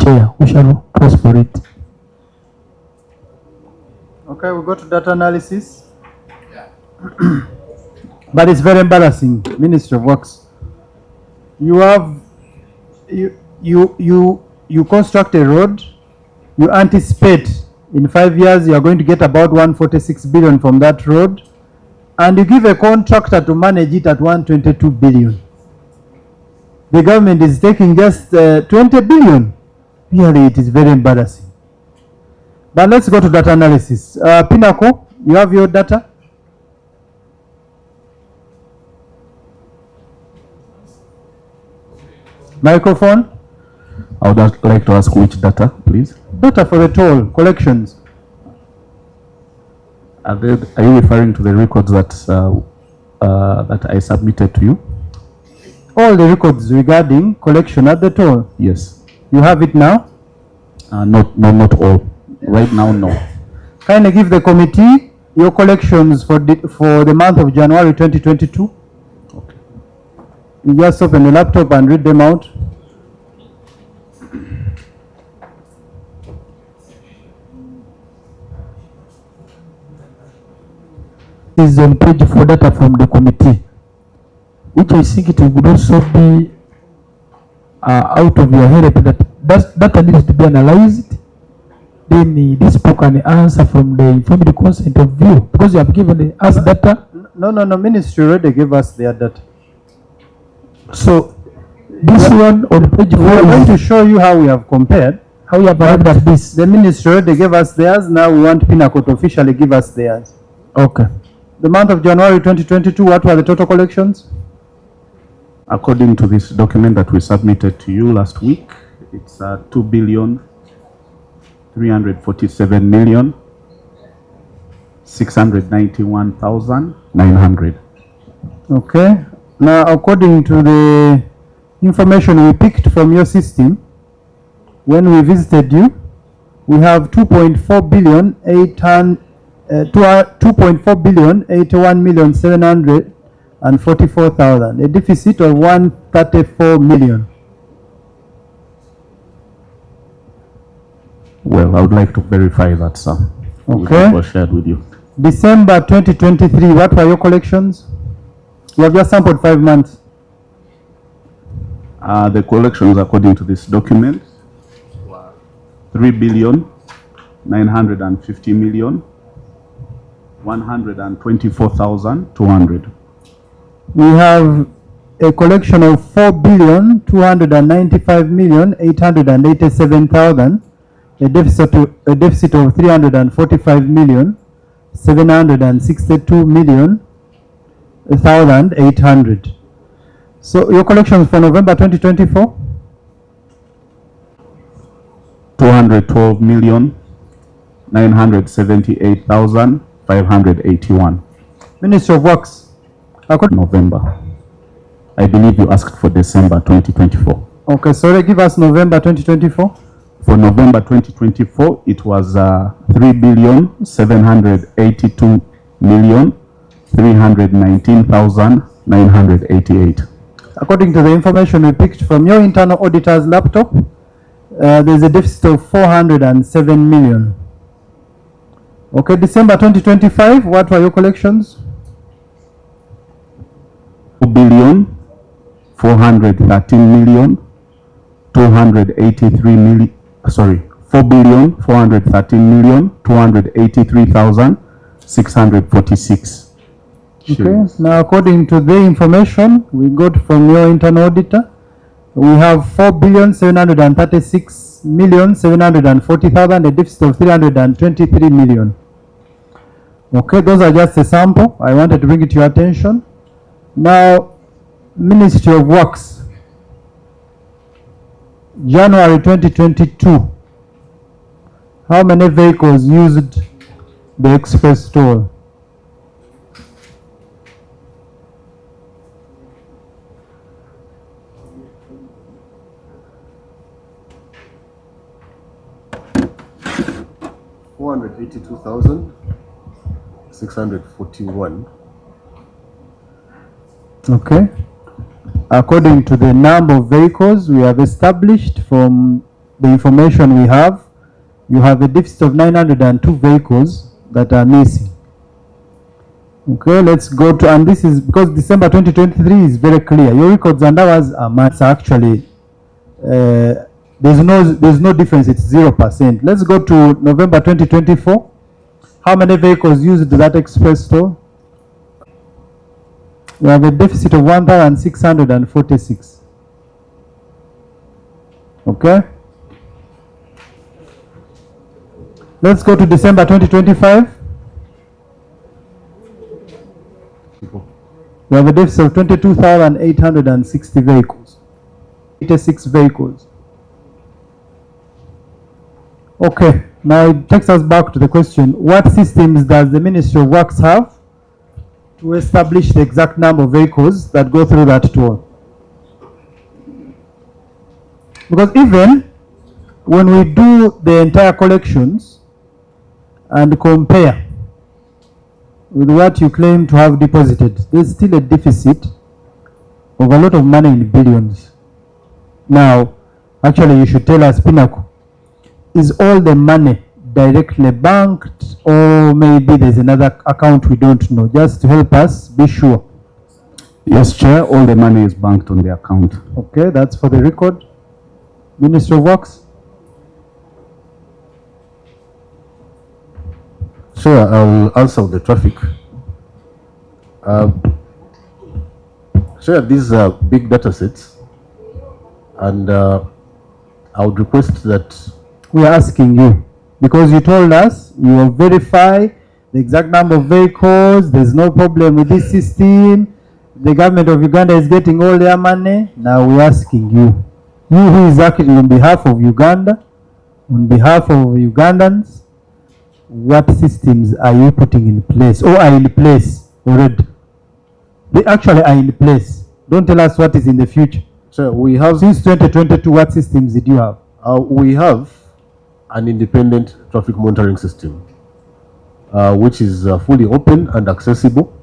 Chair, we shall press for it. Okay, we go to data analysis. But it's very embarrassing, Ministry of Works. You construct a road, you anticipate in 5 years you are going to get about 146 billion from that road, and you give a contractor to manage it at 122 billion. The government is taking just 20 billion. Really, it is very embarrassing. But let's go to data analysis. Pinnacle, you have your data? Microphone. I would like to ask which data, please. Data for the toll collections. Are you referring to the records that that I submitted to you? All the records regarding collection at the toll. Yes. You have it now? Not all. Right now, no. Kindly give the committee your collections for the month of January 2022. Okay. You just open the laptop and read them out. Is on page 4 data from the committee, which I think it would also be out of your head, that data needs to be analyzed. Then this book can answer from the informed consent of view, because you have given us data. No, Ministry already gave us their data. So this one on page 4 we are going to show you how we have compared. How you have arrived at this. The Ministry already gave us theirs. Now we want Pinnacle to officially give us theirs. Okay. The month of January 2022, what were the total collections? According to this document that we submitted to you last week, it's 2,347,691,900. Okay. Now, according to the information we picked from your system, when we visited you, we have 2.4 billion 81,744,000, a deficit of 134 million. Well, I would like to verify that, sir. Okay. It was shared with you. December 2023, what were your collections? You have just sampled 5 months. The collections, according to this document, were 3,950,124,200. We have a collection of 4,295,887,000, a deficit of 345,762,800. So your collections for November 2024? 212,978,581. Ministry of Works. November. I believe you asked for December 2024. Okay, sorry, give us November 2024. For November 2024, it was 3,782,319,988. According to the information we picked from your internal auditor's laptop, there's a deficit of 407 million. Okay, December 2025, what were your collections? 4,413,283,646. Okay, now according to the information we got from your internal auditor, we have 4,736,740,000, a deficit of 323 million. Okay, those are just a sample. I wanted to bring it to your attention. Now, Ministry of Works, January 2022, how many vehicles used the express toll? $482,641. Okay. According to the number of vehicles we have established from the information we have, you have a deficit of 902 vehicles that are missing. Okay, let's go to, and this is because December 2023 is very clear. Your records and ours are maths actually. There's no difference. It's 0%. Let's go to November 2024. How many vehicles used that express store? We have a deficit of 1,646. Okay. Let's go to December 2025. We have a deficit of 22,860 vehicles. 86 vehicles. Okay, now it takes us back to the question, what systems does the Ministry of Works have to establish the exact number of vehicles that go through that toll? Because even when we do the entire collections and compare with what you claim to have deposited, there's still a deficit of a lot of money in billions. Now, actually you should tell us, Pinnacle, is all the money directly banked, or maybe there's another account we don't know, just to help us be sure? Yes, Chair, all the money is banked on the account. Okay, that's for the record. Minister of Works? Sure, I'll answer the traffic. Sure, these are big data sets, and I would request that We are asking you, because you told us you will verify the exact number of vehicles, there's no problem with this system, the government of Uganda is getting all their money. Now we're asking you, you who is acting on behalf of Uganda, on behalf of Ugandans, what systems are you putting in place, or are in place already? They actually are in place. Don't tell us what is in the future. so we have Since 2022, what systems did you have? we have an independent traffic monitoring system, which is fully open and accessible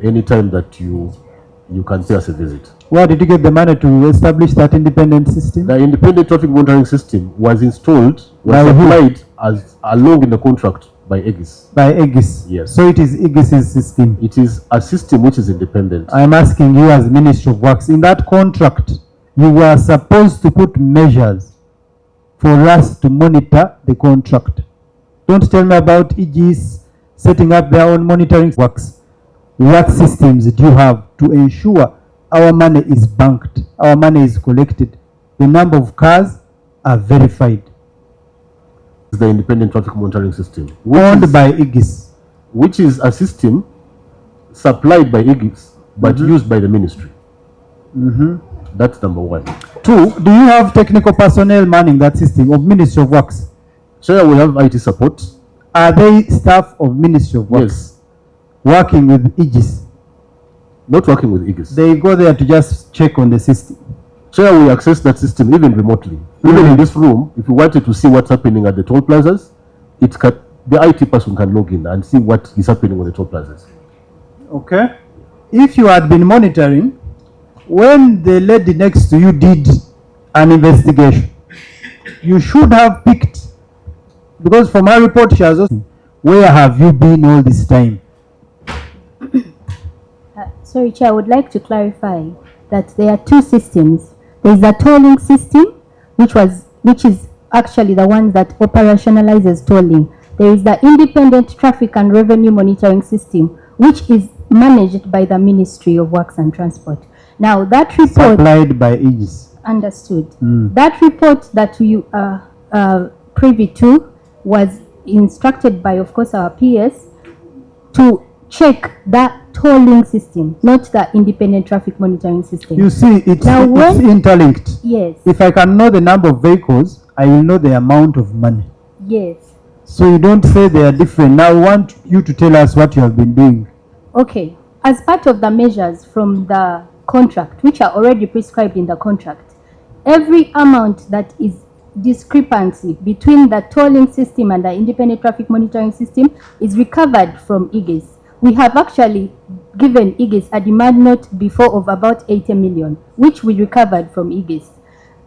anytime that you can pay us a visit. Where did you get the money to establish that independent system? The independent traffic monitoring system was installed, By was who? supplied as along in the contract by Aegis. By Aegis. Yes. So it is Aegis's system. It is a system which is independent. I am asking you as Minister of Works, in that contract, you were supposed to put measures for us to monitor the contract. Don't tell me about Aegis setting up their own monitoring works. What systems do you have to ensure our money is banked, our money is collected, the number of cars are verified? The independent traffic monitoring system, Owned by Aegis. which is a system supplied by Aegis but used by the ministry. That's number one. Two, do you have technical personnel manning that system of Ministry of Works? So we have IT support. Are they staff of Ministry of Works? Yes, Working with Aegis? not working with Aegis. They go there to just check on the system. So we access that system even remotely. Even in this room, if you wanted to see what's happening at the toll plazas, the IT person can log in and see what is happening on the toll plazas. Okay. If you had been monitoring, when the lady next to you did an investigation, you should have picked, because from her report she has also, where have you been all this time? Sorry, Chair, I would like to clarify that there are two systems. There is a tolling system, which is actually the one that operationalizes tolling. There is the independent traffic and revenue monitoring system, which is managed by the Ministry of Works and Transport. Now, that report... Supplied by Aegis. Understood. That report that you are privy to was instructed by, of course, our PS to check that tolling system, not the independent traffic monitoring system. You see, it's interlinked. Yes, If I can know the number of vehicles, I will know the amount of money. yes. So you don't say they are different. Now I want you to tell us what you have been doing. Okay. As part of the measures from the contract, which are already prescribed in the contract, every amount that is discrepancy between the tolling system and the independent traffic monitoring system is recovered from Aegis. We have actually given Aegis a demand note before of about 80 million, which we recovered from Aegis.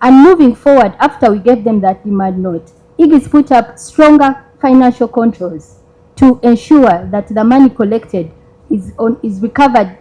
And moving forward, after we gave them that demand note, IGIS put up stronger financial controls to ensure that the money collected is recovered,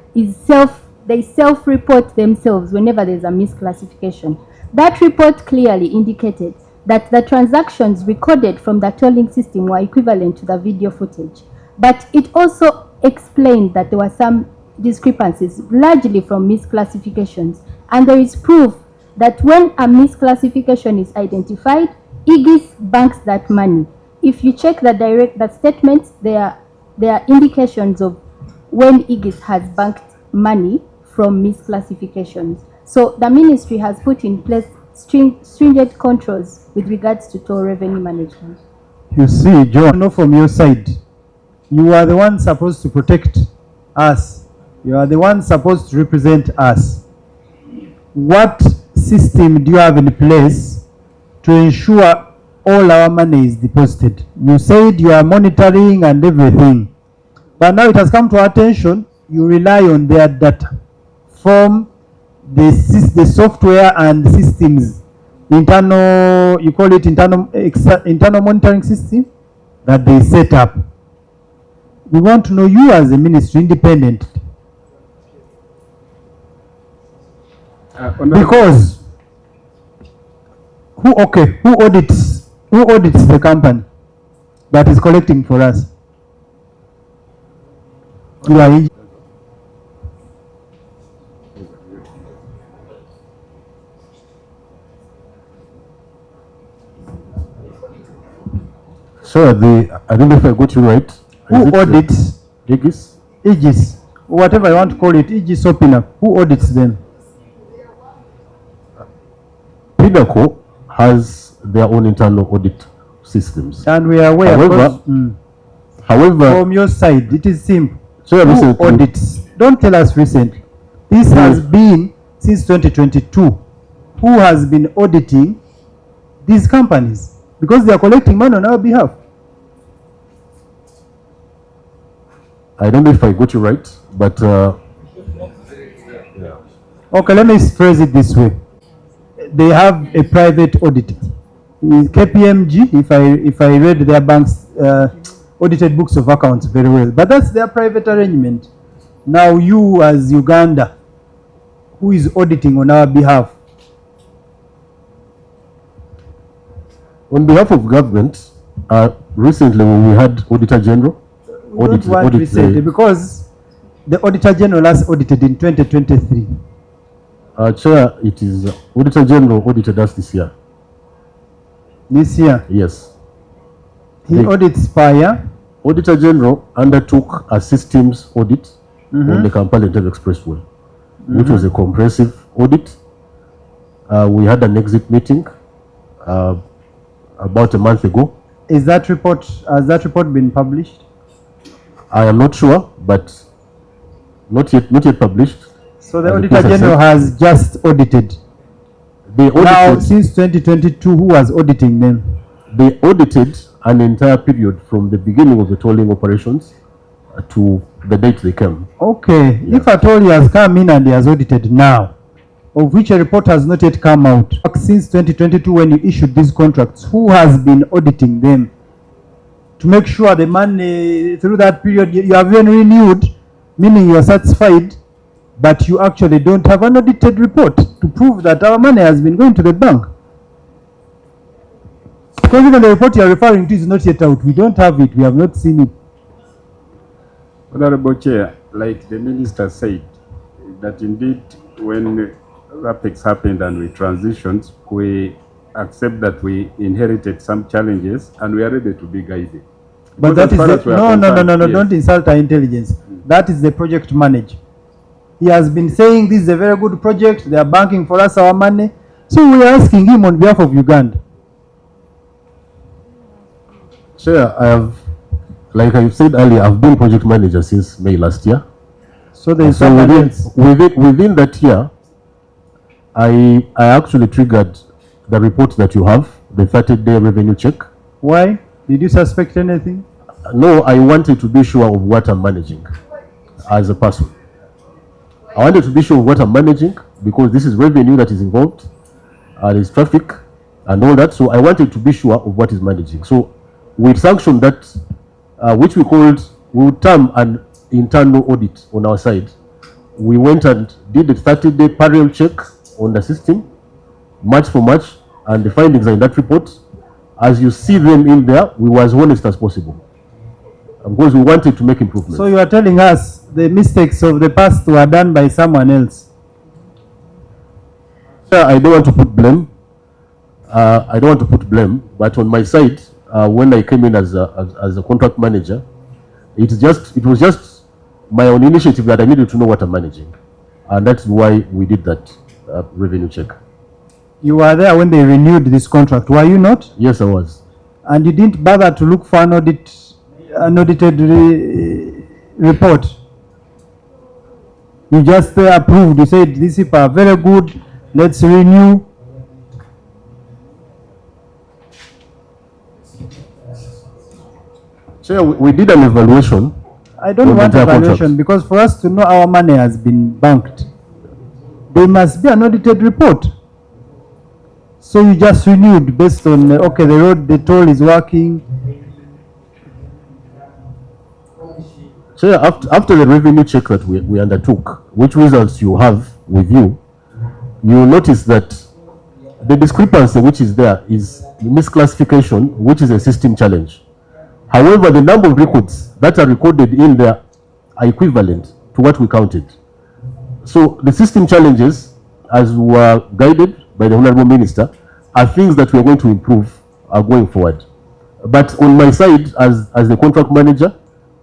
they self-report themselves whenever there's a misclassification. That report clearly indicated that the transactions recorded from the tolling system were equivalent to the video footage. But it also explained that there were some discrepancies, largely from misclassifications. And there is proof that when a misclassification is identified, IGIS banks that money. If you check the statements, there are indications of when IGIS has banked money from misclassifications. So the ministry has put in place stringent controls with regards to toll revenue management. You see, John, know from your side, you are the one supposed to protect us. You are the one supposed to represent us. What system do you have in place to ensure all our money is deposited? You said you are monitoring and everything, but now it has come to our attention, you rely on their data from the software and systems, internal, you call it internal monitoring system that they set up. We want to know you as a ministry independent. Because who audits the company that is collecting for us? You are Sir, I don't know if I got you right. who audits IGIS? IGIS, whatever you want to call it, IGIS or PINAC, who audits them? Pinnacle has their own internal audit systems. And we are aware. However, from your side, it is simple. Sir, Who audits? Don't tell us recently. This has been since 2022. Who has been auditing these companies? Because they are collecting money on our behalf. I don't know if I got you right, but Okay, let me phrase it this way. They have a private auditor. KPMG, if I read their bank's audited books of accounts very well, but that's their private arrangement. Now you as Uganda, who is auditing on our behalf? on behalf of government, recently when we had Auditor General, recently, because the Auditor General last audited in 2023. Chair, it is Auditor General audited us this year. This year, Yes. he audits per year. Auditor General undertook a systems audit on the Kampala-Entebbe Expressway, which was a comprehensive audit. We had an exit meeting about a month ago. Has that report been published? I am not sure, but not yet published. So the Auditor General has just audited. They audited, Now, since 2022, who was auditing them? they audited an entire period from the beginning of the tolling operations to the date they came. Okay, if at all he has come in and he has audited now, of which a report has not yet come out, since 2022 when you issued these contracts, who has been auditing them to make sure the money through that period you have been renewed, meaning you are satisfied, but you actually don't have an audited report to prove that our money has been going to the bank? Because even the report you are referring to is not yet out. We don't have it. We have not seen it. Honorable Chair, like the Minister said, that indeed when RAPEX happened and we transitioned, we accept that we inherited some challenges and we are ready to be guided. But that is no, yes. Don't insult our intelligence. That is the project manager. He has been saying this is a very good project. They are banking for us our money. So we are asking him on behalf of Uganda. Chair, I have, like I said earlier, I've been project manager since May last year. So there is So within that year, I actually triggered the report that you have, the 30-day revenue check. Why? Did you suspect anything? No, I wanted to be sure of what I'm managing as a person. I wanted to be sure of what I'm managing because this is revenue that is involved. there's traffic and all that. So I wanted to be sure of what is managing. So we sanctioned that, which we would term an internal audit on our side. We went and did a 30-day parallel check on the system, match for match, and the findings are in that report. As you see them in there, we were as honest as possible, because we wanted to make improvements. So you are telling us the mistakes of the past were done by someone else? I don't want to put blame. But on my side, when I came in as a contract manager, it was just my own initiative that I needed to know what I'm managing, and that's why we did that revenue check. You were there when they renewed this contract, were you not? Yes, I was. And you didn't bother to look for an audited report? You just approved. You said these people are very good, let's renew. So we did an evaluation. I don't want evaluation, because for us to know our money has been banked, there must be an audited report. So you just renewed based on, okay, the road, the toll is working. So after the revenue check that we undertook, which results you have with you, you will notice that the discrepancy which is there is misclassification, which is a system challenge. However, the number of records that are recorded in there are equivalent to what we counted. So the system challenges, as we were guided by the Honorable Minister, are things that we are going to improve going forward. But on my side, as the contract manager,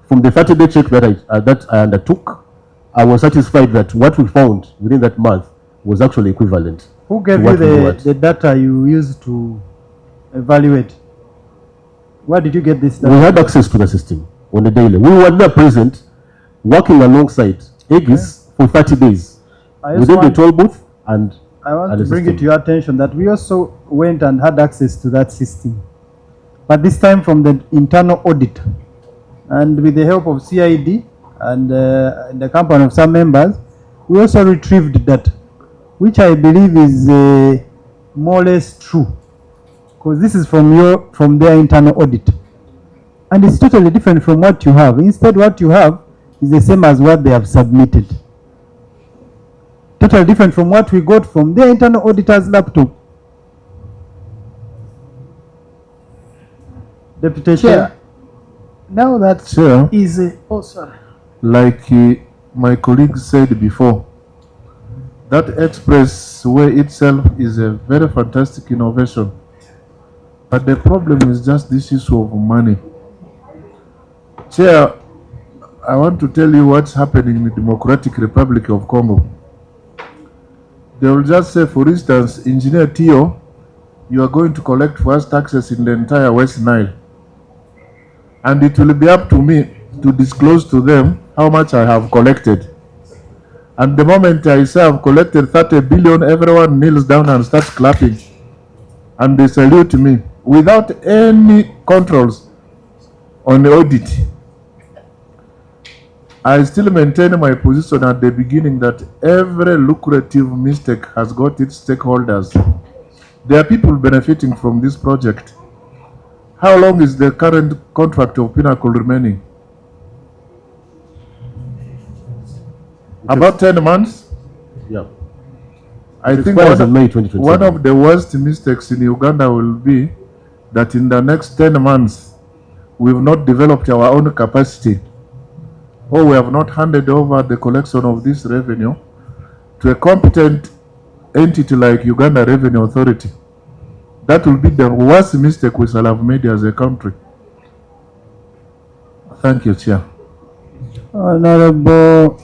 from the 30-day check that I undertook, I was satisfied that what we found within that month was actually equivalent. Who gave you the data you used to evaluate? Where did you get this data? We had access to the system on a daily. We were there present, working alongside Aegis for 30 days within the toll booth. And I want to bring it to your attention that we also went and had access to that system, but this time from the internal audit, and with the help of CID and the company of some members, we also retrieved that, which I believe is more or less true, because this is from their internal audit, and it's totally different from what you have. Instead, what you have is the same as what they have submitted. Totally different from what we got from their internal auditor's laptop. Deputy Chair, now that Chair, is oh sorry. like my colleague said before, that expressway itself is a very fantastic innovation. But the problem is just this issue of money. Chair, I want to tell you what's happening in the Democratic Republic of Congo. They will just say, for instance, Engineer Tio, you are going to collect first taxes in the entire West Nile. And it will be up to me to disclose to them how much I have collected. And the moment I say I've collected 30 billion, everyone kneels down and starts clapping. And they salute me without any controls on the audit. I still maintain my position at the beginning that every lucrative mistake has got its stakeholders. There are people benefiting from this project. How long is the current contract of Pinnacle remaining? About 10 months? Yeah. I think May 2027. one of the worst mistakes in Uganda will be that in the next 10 months, we've not developed our own capacity, or we have not handed over the collection of this revenue to a competent entity like Uganda Revenue Authority. That will be the worst mistake we shall have made as a country. Thank you, Chair. Honorable